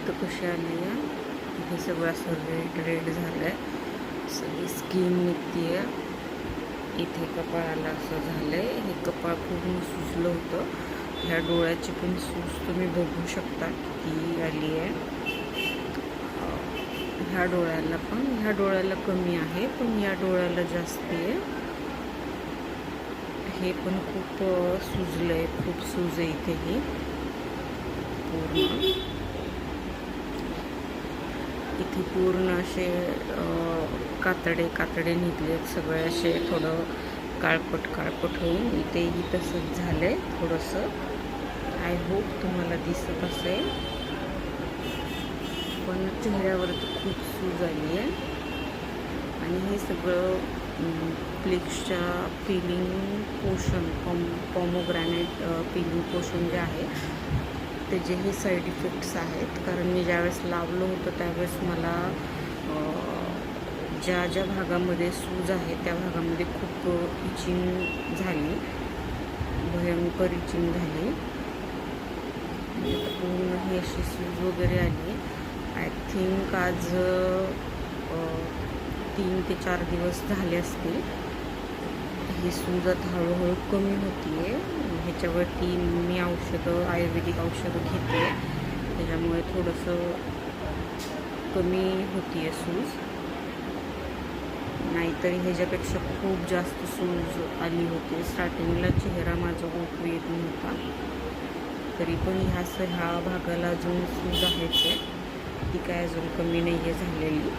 इथं कशी आली आहे, हे सगळं असं रेड रेड झालं आहे, सगळी स्किन निघते आहे. इथे कपाळाला असं झालं आहे, हे कपाळ पूर्ण सुजलं होतं. ह्या डोळ्याची पण सूज तुम्ही बघू शकता किती आली आहे. ह्या डोळ्याला कमी आहे, पण या डोळ्याला जास्ती आहे. हे पण खूप सुजलं आहे, खूप सूज आहे इथेही पूर्ण. इथे पूर्ण असे कातडे निघले सगळे, असे थोडं काळपट होऊन इथेही तसंच झालं आहे थोडंसं. आय होप तुम्हाला दिसत असेल, पण चेहऱ्यावर तर खूप सूज आली आहे. आणि हे सगळं प्लेक्सच्या पिलिंग पोशन, पॉमोग्रॅनेट पिलिंग पोशन जे आहे त्याचे हे साईड इफेक्ट्स आहेत. कारण मी ज्यावेळेस लावलं होतं त्यावेळेस मला ज्या भागामध्ये सूज आहे त्या भागामध्ये खूप इचिंग झाली, भयंकर इचिंग झाली. पूर्ण ही अशी सूज वगैरे आली. आय थिंक आज 3 ते 4 दिवस झाले असतील. ही सूज आता हळूहळू कमी होती आहे. ह्याच्यावरती मी आयुर्वेदिक औषधं घेते, त्याच्यामुळे थोडंसं कमी होती आहे सूज. नाहीतरी ह्याच्यापेक्षा खूप जास्त सूज आली होती. स्टार्टिंगला चेहरा माझा ओळखू येत नव्हता, तरी पण ह्या भागाला अजून सूज आहेच आहे, ती काय अजून कमी नाही आहे झालेली.